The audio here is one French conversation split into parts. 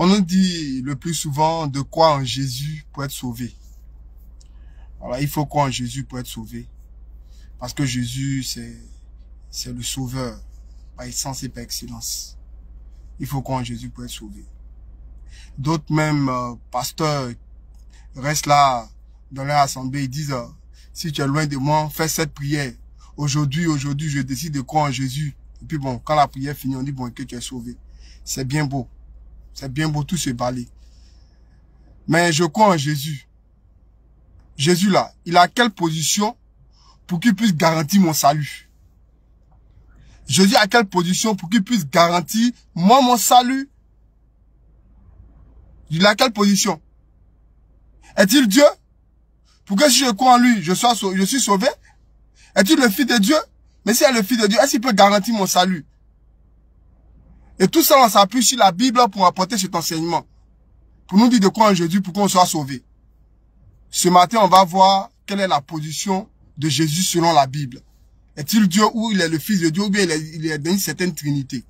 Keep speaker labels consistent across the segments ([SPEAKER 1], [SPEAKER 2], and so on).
[SPEAKER 1] On nous dit le plus souvent de croire en Jésus pour être sauvé. Voilà, il faut croire en Jésus pour être sauvé. Parce que Jésus, c'est le sauveur, par essence et par excellence. Il faut croire en Jésus pour être sauvé. D'autres même pasteurs restent là dans leur assemblée et disent si tu es loin de moi, fais cette prière. Aujourd'hui, je décide de croire en Jésus. Et puis bon, quand la prière finit, on dit bon, que tu es sauvé. C'est bien beau. C'est bien beau tout se balayer. Mais je crois en Jésus. Jésus là, il a quelle position pour qu'il puisse garantir mon salut? Jésus a quelle position pour qu'il puisse garantir moi mon salut? Il a quelle position? Est-il Dieu? Pour que si je crois en lui, je suis sauvé? Est-il le Fils de Dieu? Mais si il est le Fils de Dieu, est-ce qu'il peut garantir mon salut? Et tout ça, on s'appuie sur la Bible pour apporter cet enseignement. Pour nous dire de croire en Jésus pour qu'on soit sauvé. Ce matin, on va voir quelle est la position de Jésus selon la Bible. Est-il Dieu ou il est le Fils de Dieu ou bien il est dans une certaine trinité?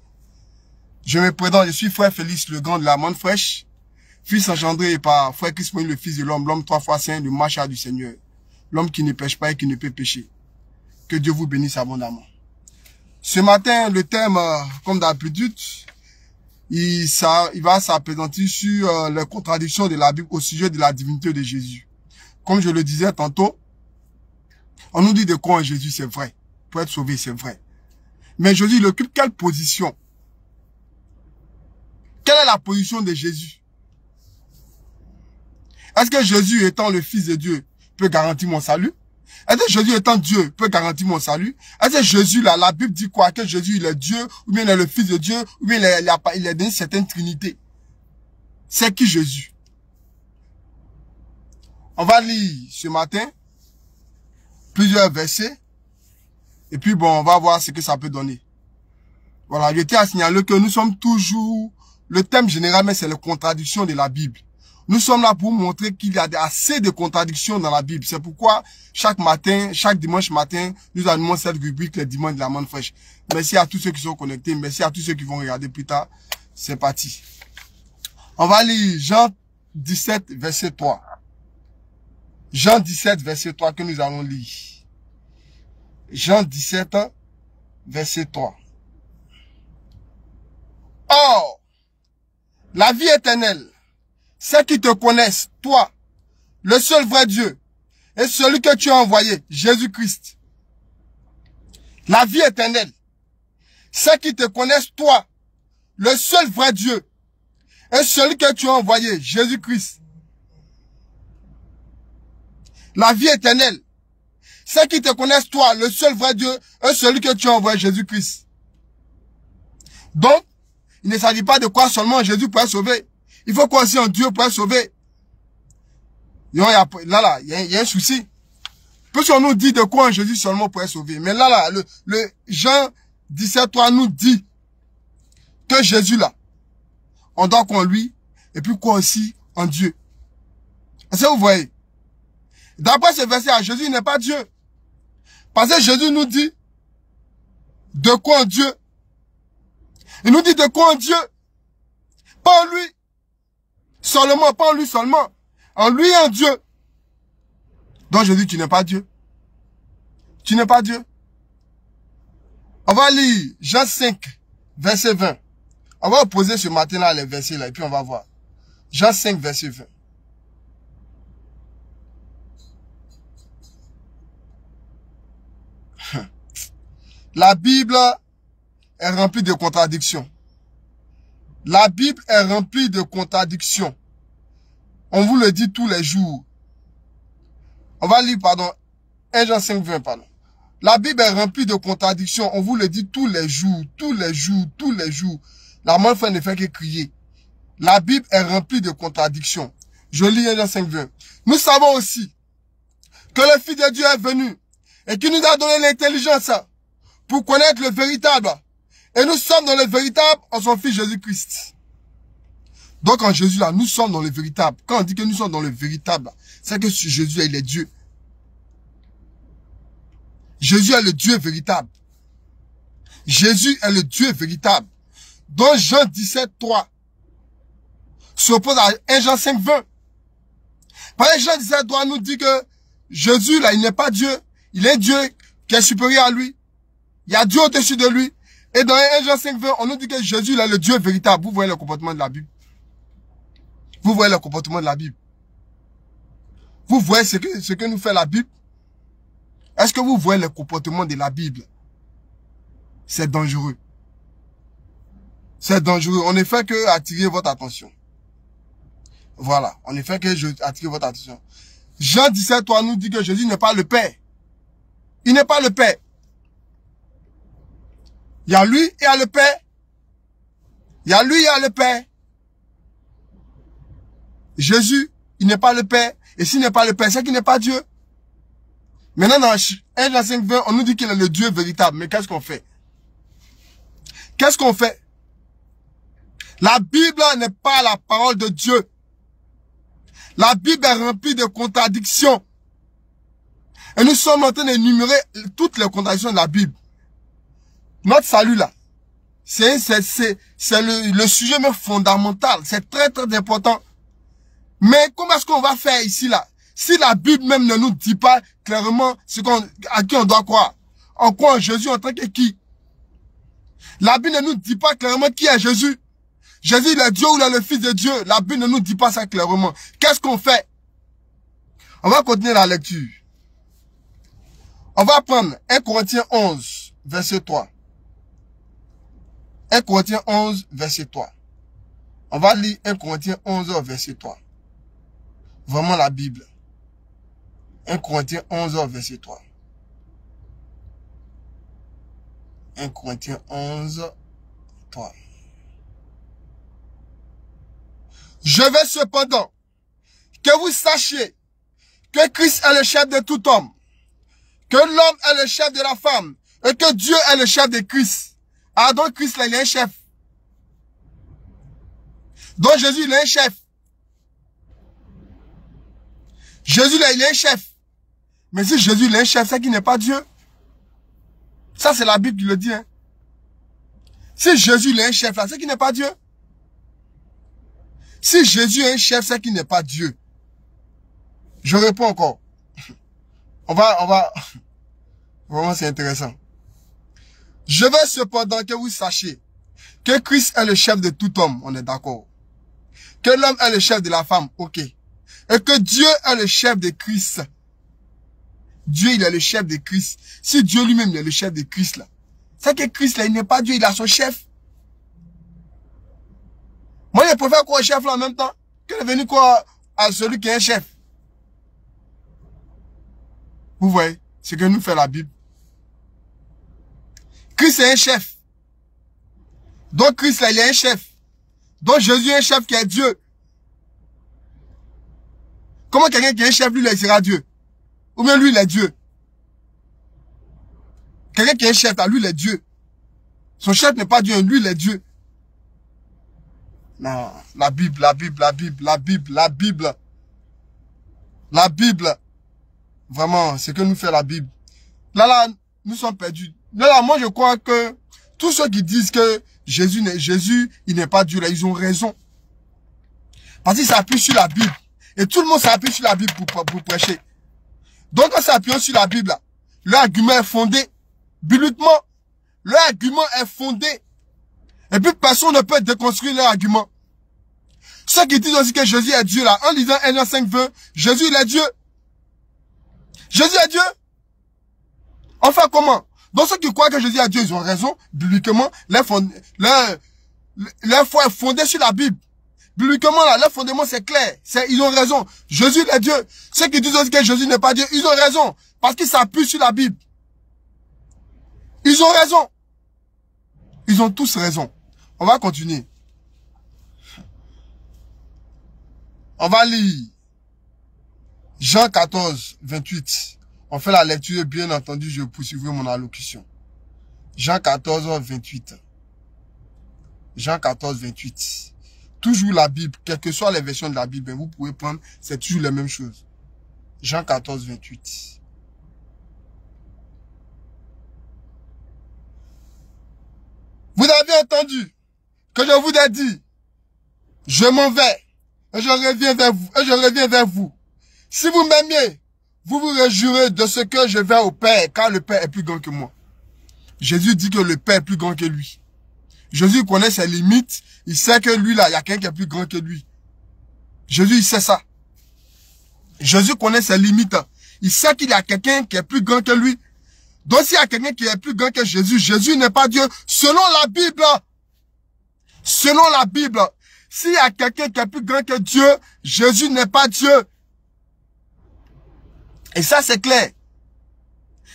[SPEAKER 1] Je me présente, je suis frère Félix le Grand de la Monde Fraîche, fils engendré par frère Christ le Fils de l'homme, l'homme 3 fois saint, le marchand du Seigneur, l'homme qui ne pêche pas et qui ne peut pécher. Que Dieu vous bénisse abondamment. Ce matin, le thème, comme d'habitude, il va s'appesantir sur les contradictions de la Bible au sujet de la divinité de Jésus. Comme je le disais tantôt, on nous dit de croire en Jésus, c'est vrai. Pour être sauvé, c'est vrai. Mais Jésus, il occupe quelle position? Quelle est la position de Jésus? Est-ce que Jésus, étant le Fils de Dieu, peut garantir mon salut? Est-ce que Jésus, étant Dieu, peut garantir mon salut? Est-ce que Jésus, là, la Bible dit quoi? Que Jésus, il est Dieu, ou bien il est le Fils de Dieu, ou bien il est d'une certaine trinité? C'est qui Jésus? On va lire ce matin plusieurs versets. Et puis bon, on va voir ce que ça peut donner. Voilà, je tiens à signaler que nous sommes toujours... Le thème général, mais c'est la contradiction de la Bible. Nous sommes là pour montrer qu'il y a assez de contradictions dans la Bible. C'est pourquoi chaque dimanche matin, nous animons cette rubrique, les dimanches de la Monde Fraîche. Merci à tous ceux qui sont connectés. Merci à tous ceux qui vont regarder plus tard. C'est parti. On va lire Jean 17, verset 3. Jean 17, verset 3 que nous allons lire. Jean 17, verset 3. Or, la vie éternelle, ceux qui te connaissent, toi, le seul vrai Dieu, et celui que tu as envoyé, Jésus-Christ. La vie éternelle, ceux qui te connaissent, toi, le seul vrai Dieu, et celui que tu as envoyé, Jésus-Christ. La vie éternelle, ceux qui te connaissent, toi, le seul vrai Dieu, et celui que tu as envoyé, Jésus-Christ. Donc, il ne s'agit pas de croire seulement en Jésus pour être sauvé. Il faut croire aussi en Dieu pour être sauvé. Il y a un souci. Puisqu'on nous dit de croire en Jésus seulement pour être sauvé. Mais le Jean 17, 3 nous dit que Jésus là, on doit croire en lui et puis croire aussi en Dieu. Est-ce que vous voyez? D'après ce verset, Jésus n'est pas Dieu. Parce que Jésus nous dit de croire en Dieu. Il nous dit de croire en Dieu. Pas en lui. Seulement, pas en lui seulement. En lui et en Dieu. Donc je dis, tu n'es pas Dieu. Tu n'es pas Dieu. On va lire Jean 5, verset 20. On va opposer ce matin-là les versets là et puis on va voir. Jean 5, verset 20. La Bible est remplie de contradictions. La Bible est remplie de contradictions. On vous le dit tous les jours. On va lire, 1 Jean 5, 20, La Bible est remplie de contradictions. On vous le dit tous les jours, tous les jours, tous les jours. La main ne fait que crier. La Bible est remplie de contradictions. Je lis 1 Jean 5, 20. Nous savons aussi que le Fils de Dieu est venu et qui nous a donné l'intelligence pour connaître le véritable. Et nous sommes dans le véritable en son Fils Jésus-Christ. Donc en Jésus là, nous sommes dans le véritable. Quand on dit que nous sommes dans le véritable, c'est que Jésus il est Dieu. Jésus est le Dieu véritable. Jésus est le Dieu véritable. Dans Jean 17, 3, s'oppose à 1 Jean 5, 20. Parce que Jean 17 doit nous dire que Jésus, là, il n'est pas Dieu. Il est Dieu qui est supérieur à lui. Il y a Dieu au-dessus de lui. Et dans 1 Jean 5, 20, on nous dit que Jésus, là, le Dieu véritable. Vous voyez le comportement de la Bible. Vous voyez le comportement de la Bible. Vous voyez ce que nous fait la Bible. Est-ce que vous voyez le comportement de la Bible? C'est dangereux. C'est dangereux. On ne fait que attirer votre attention. Voilà. On ne fait que attirer votre attention. Jean 17, toi, nous dit que Jésus n'est pas le Père. Il n'est pas le Père. Il y a lui et il y a le Père. Il y a lui et il y a le Père. Jésus, il n'est pas le Père. Et s'il n'est pas le Père, c'est qu'il n'est pas Dieu. Maintenant, dans 1 Jean 5, 20, on nous dit qu'il est le Dieu véritable. Mais qu'est-ce qu'on fait? Qu'est-ce qu'on fait? La Bible n'est pas la parole de Dieu. La Bible est remplie de contradictions. Et nous sommes en train d'énumérer toutes les contradictions de la Bible. Notre salut là, c'est le sujet même fondamental. C'est très très important. Mais comment est-ce qu'on va faire ici là? Si la Bible même ne nous dit pas clairement à qui on doit croire. On croit en Jésus en tant que qui? La Bible ne nous dit pas clairement qui est Jésus. Jésus, il est Dieu ou il est le Fils de Dieu. La Bible ne nous dit pas ça clairement. Qu'est-ce qu'on fait? On va continuer la lecture. On va prendre 1 Corinthiens 11, verset 3. 1 Corinthiens 11, verset 3. On va lire 1 Corinthiens 11, verset 3. Vraiment la Bible. 1 Corinthiens 11, verset 3. 1 Corinthiens 11, 3. Je veux cependant que vous sachiez que Christ est le chef de tout homme, que l'homme est le chef de la femme, et que Dieu est le chef de Christ. Ah, donc Christ, là, il est un chef. Donc Jésus, il est un chef. Jésus, là, il est un chef. Mais si Jésus, il est un chef, c'est qu'il n'est pas Dieu. Ça, c'est la Bible qui le dit. Hein. Si Jésus, il est un chef, là, c'est qu'il n'est pas Dieu. Si Jésus est un chef, c'est qu'il n'est pas Dieu. Je réponds encore. On va... Vraiment, c'est intéressant. Je veux cependant que vous sachiez que Christ est le chef de tout homme. On est d'accord. Que l'homme est le chef de la femme. Ok. Et que Dieu est le chef de Christ. Dieu, il est le chef de Christ. Si Dieu lui-même est le chef de Christ, là, c'est que Christ, là, il n'est pas Dieu, il a son chef. Moi, je préfère quoi au chef, là, en même temps, que de venir quoi à celui qui est un chef. Vous voyez, ce que nous fait la Bible. Christ est un chef. Donc, Christ, là, il est un chef. Donc, Jésus est un chef qui est Dieu. Comment quelqu'un qui est un chef, lui, là, il sera Dieu? Ou bien lui, il est Dieu. Quelqu'un qui est un chef, là, lui, il est Dieu. Son chef n'est pas Dieu, lui, il est Dieu. Non, la Bible, la Bible, la Bible, la Bible, la Bible. La Bible. Vraiment, c'est que nous fait la Bible. Là, nous sommes perdus. Là, moi, je crois que tous ceux qui disent que Jésus, il n'est pas Dieu, là, ils ont raison. Parce qu'ils s'appuient sur la Bible. Et tout le monde s'appuie sur la Bible pour prêcher. Donc, en s'appuyant sur la Bible, là, l'argument est fondé. Bibliquement, l'argument est fondé. Et puis, personne ne peut déconstruire leur argument. Ceux qui disent aussi que Jésus est Dieu, là, en lisant 1 Jean 5, 20, Jésus, il est Dieu. Jésus est Dieu. Enfin, comment? Donc, ceux qui croient que Jésus est Dieu, ils ont raison. Bibliquement, leur foi est fondée sur la Bible. Bibliquement, là, leur fondement, c'est clair. Ils ont raison. Jésus est Dieu. Ceux qui disent aussi que Jésus n'est pas Dieu, ils ont raison. Parce qu'ils s'appuient sur la Bible. Ils ont raison. Ils ont tous raison. On va continuer. On va lire Jean 14, 28. On fait la lecture, bien entendu, je poursuivrai mon allocution. Jean 14, 28. Jean 14, 28. Toujours la Bible, quelles que soient les versions de la Bible, vous pouvez prendre, c'est toujours la même chose. Jean 14, 28. Vous avez entendu que je vous ai dit, je m'en vais, Et je reviens vers vous. Si vous m'aimiez, vous vous réjouirez de ce que je vais au Père, car le Père est plus grand que moi. Jésus dit que le Père est plus grand que lui. Jésus connaît ses limites. Il sait que lui, là, il y a quelqu'un qui est plus grand que lui. Jésus, il sait ça. Jésus connaît ses limites. Il sait qu'il y a quelqu'un qui est plus grand que lui. Donc, s'il y a quelqu'un qui est plus grand que Jésus, Jésus n'est pas Dieu. Selon la Bible, s'il y a quelqu'un qui est plus grand que Dieu, Jésus n'est pas Dieu. Et ça, c'est clair.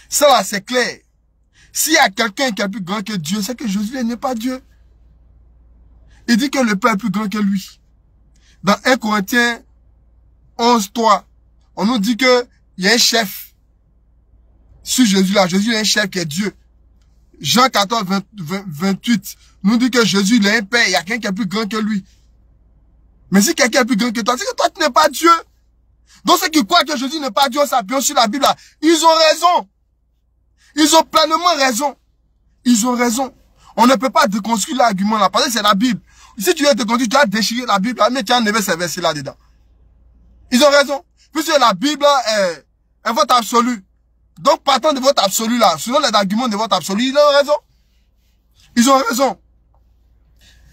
[SPEAKER 1] Ça, là, c'est clair. S'il y a quelqu'un qui est plus grand que Dieu, c'est que Jésus n'est pas Dieu. Il dit que le Père est plus grand que lui. Dans 1 Corinthiens 11:3, on nous dit que il y a un chef. Sur Jésus là, Jésus est un chef qui est Dieu. Jean 14, 28 nous dit que Jésus il est un Père, il y a quelqu'un qui est plus grand que lui. Mais si quelqu'un est plus grand que toi, c'est que toi tu n'es pas Dieu. Donc ceux qui croient que Jésus n'est pas Dieu, on s'appuie sur la Bible là, ils ont raison. Ils ont pleinement raison. Ils ont raison. On ne peut pas déconstruire l'argument là, parce que c'est la Bible. Si tu veux déconstruire, tu vas déchirer la Bible là, mais tu as enlevé ces versets là dedans. Ils ont raison. Puisque la Bible est votre absolu. Donc partant de votre absolu là, selon les arguments de votre absolu, ils ont raison. Ils ont raison.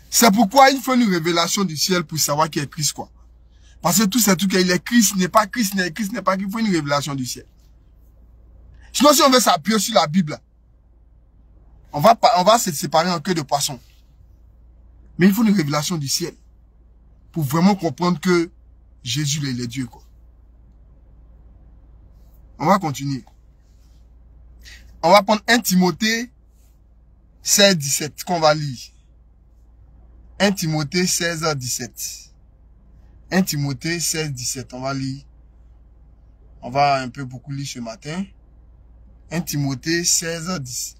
[SPEAKER 1] C'est pourquoi il faut une révélation du ciel pour savoir qui est Christ, quoi. Parce que tout c'est tout qu'il est Christ, n'est pas Christ, n'est Christ, n'est pas Christ. Il faut une révélation du ciel. Sinon, si on veut s'appuyer sur la Bible, on va se séparer en queue de poisson. Mais il faut une révélation du ciel. Pour vraiment comprendre que Jésus, il est Dieu, quoi. On va continuer. On va prendre 1 Timothée 16, 17 qu'on va lire. 1 Timothée 16, 17. 1 Timothée 16, 17. On va lire. On va un peu beaucoup lire ce matin. 1 Timothée 16, 10.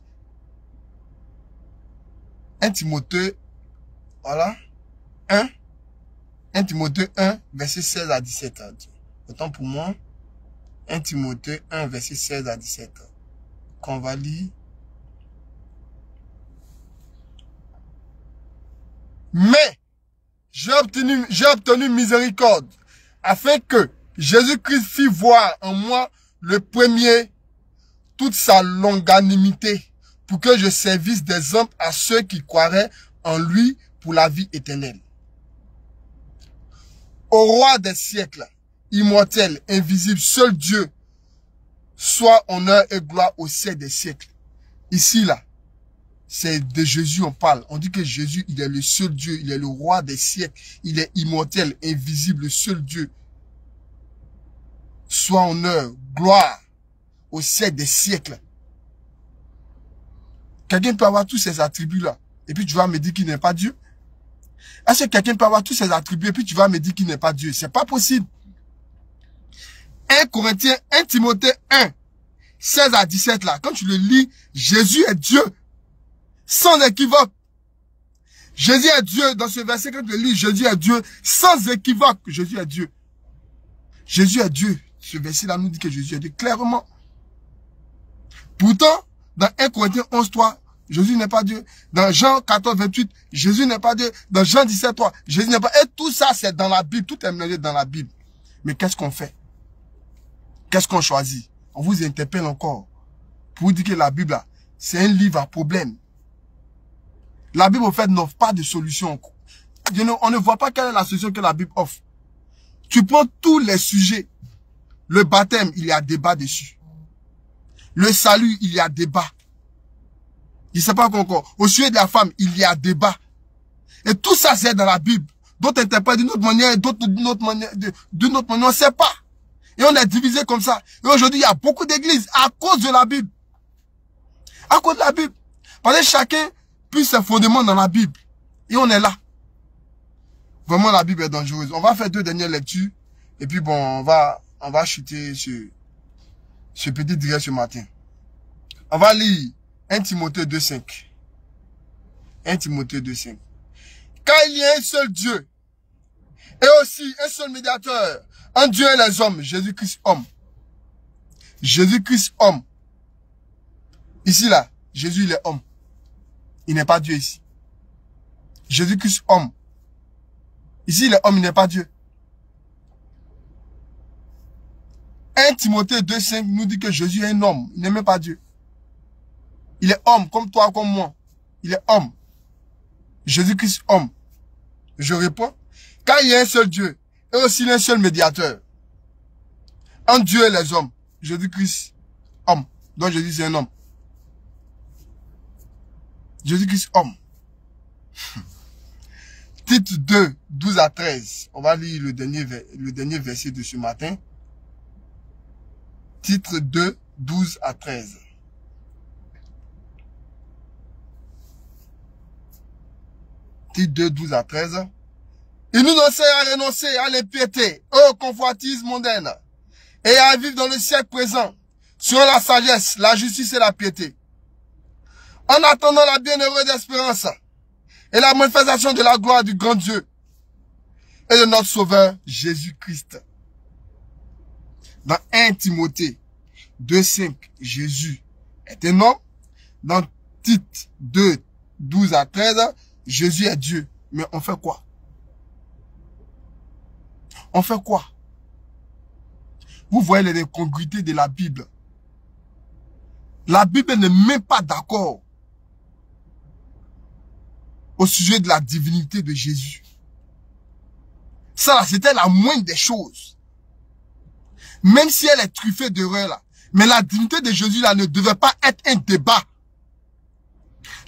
[SPEAKER 1] 1 Timothée, voilà. 1 Timothée 1, verset 16 à 17. Autant pour moi. 1 Timothée 1, verset 16 à 17. Qu'on va lire. Mais, j'ai obtenu miséricorde, afin que Jésus-Christ fit voir en moi le premier toute sa longanimité, pour que je servisse d'exemple à ceux qui croiraient en lui pour la vie éternelle. Au roi des siècles, immortel, invisible, seul Dieu, soit honneur et gloire au siècle des siècles. Ici, là, c'est de Jésus on parle. On dit que Jésus, il est le seul Dieu, il est le roi des siècles, il est immortel, invisible, le seul Dieu. Soit honneur, gloire au siècle des siècles. Quelqu'un peut avoir tous ces attributs-là, et puis tu vas me dire qu'il n'est pas Dieu? Est-ce que quelqu'un peut avoir tous ces attributs, et puis tu vas me dire qu'il n'est pas Dieu? C'est pas possible. 1 Timothée 1, 16 à 17 là, quand tu le lis, Jésus est Dieu. Sans équivoque. Jésus est Dieu. Dans ce verset, quand tu le lis, Jésus est Dieu. Sans équivoque, Jésus est Dieu. Jésus est Dieu. Ce verset-là nous dit que Jésus est Dieu clairement. Pourtant, dans 1 Corinthiens 11, 3, Jésus n'est pas Dieu. Dans Jean 14, 28, Jésus n'est pas Dieu. Dans Jean 17, 3, Jésus n'est pas. Et tout ça, c'est dans la Bible. Tout est mélangé dans la Bible. Mais qu'est-ce qu'on fait? Qu'est-ce qu'on choisit? On vous interpelle encore. Pour vous dire que la Bible, c'est un livre à problème. La Bible, en fait, n'offre pas de solution. On ne voit pas quelle est la solution que la Bible offre. Tu prends tous les sujets. Le baptême, il y a débat dessus. Le salut, il y a débat. Je ne sais pas encore. Au sujet de la femme, il y a débat. Et tout ça, c'est dans la Bible. D'autres interprètent d'une autre manière, d'autres d'une autre manière, on ne sait pas. Et on est divisé comme ça. Et aujourd'hui, il y a beaucoup d'églises à cause de la Bible. À cause de la Bible. Parce que chacun puise ses fondements dans la Bible. Et on est là. Vraiment, la Bible est dangereuse. On va faire 2 dernières lectures. Et puis bon, on va chuter ce petit direct ce matin. On va lire 1 Timothée 2,5. 1 Timothée 2,5. Car il y a un seul Dieu. Et aussi un seul médiateur. Un Dieu et les hommes. Jésus-Christ homme. Jésus-Christ homme. Ici là, Jésus il est homme. Il n'est pas Dieu ici. Jésus-Christ homme. Ici il est homme, il n'est pas Dieu. 1 Timothée 2,5 nous dit que Jésus est un homme. Il n'aimait pas Dieu. Il est homme, comme toi, comme moi. Il est homme. Jésus-Christ, homme. Je réponds. Quand il y a un seul Dieu, et aussi un seul médiateur, entre Dieu et les hommes, Jésus-Christ, homme. Donc Jésus, c'est un homme. Jésus-Christ, homme. Titre 2, 12 à 13. On va lire le dernier verset de ce matin. Titre 2, 12 à 13. Titre 2, 12 à 13. Il nous enseigne à renoncer à l'impiété, aux convoitises mondaines, et à vivre dans le siècle présent, selon la sagesse, la justice et la piété. En attendant la bienheureuse espérance et la manifestation de la gloire du grand Dieu et de notre Sauveur Jésus-Christ. Dans 1 Timothée 2,5, Jésus est un homme. Dans Tite 2, 12 à 13, Jésus est Dieu. Mais on fait quoi? On fait quoi? Vous voyez les incongruités de la Bible. La Bible n'est même pas d'accord au sujet de la divinité de Jésus. Ça là, c'était la moindre des choses. Même si elle est truffée d'erreurs là. Mais la divinité de Jésus là ne devait pas être un débat.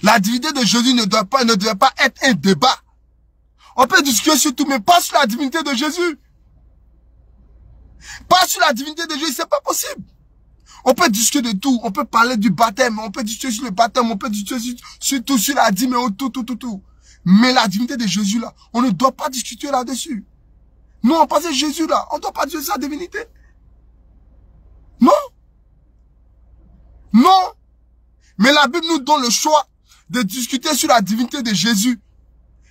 [SPEAKER 1] La divinité de Jésus ne devait pas être un débat. On peut discuter sur tout, mais pas sur la divinité de Jésus. Pas sur la divinité de Jésus, c'est pas possible. On peut discuter de tout. On peut parler du baptême. On peut discuter sur le baptême. On peut discuter sur tout, sur la dîme, tout. Mais la divinité de Jésus là, on ne doit pas discuter là-dessus. Nous, on pense à Jésus là. On ne doit pas discuter sa divinité. Non. Non. Mais la Bible nous donne le choix de discuter sur la divinité de Jésus.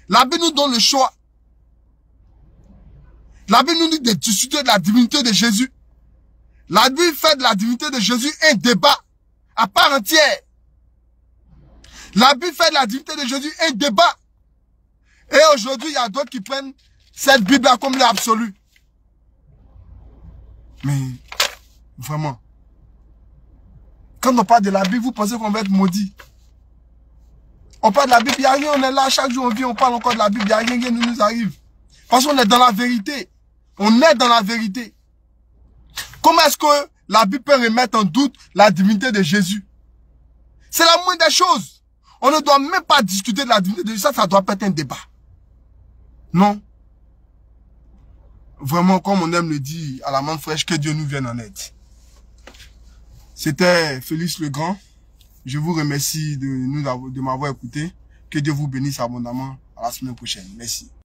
[SPEAKER 1] La Bible nous donne le choix. La Bible nous dit de discuter de la divinité de Jésus. La Bible fait de la divinité de Jésus un débat à part entière. La Bible fait de la divinité de Jésus un débat. Et aujourd'hui, il y a d'autres qui prennent cette Bible-là comme l'absolu. Mais, vraiment, quand on parle de la Bible, vous pensez qu'on va être maudit. On parle de la Bible, il n'y a rien, on est là, chaque jour on vit, on parle encore de la Bible, il n'y a rien qui nous arrive. Parce qu'on est dans la vérité. On est dans la vérité. Comment est-ce que la Bible peut remettre en doute la divinité de Jésus? C'est la moindre des choses. On ne doit même pas discuter de la divinité de Jésus. Ça doit pas être un débat. Non. Vraiment, comme on aime le dire à la main fraîche, que Dieu nous vienne en aide. C'était Félix le Grand. Je vous remercie de m'avoir écouté. Que Dieu vous bénisse abondamment. À la semaine prochaine. Merci.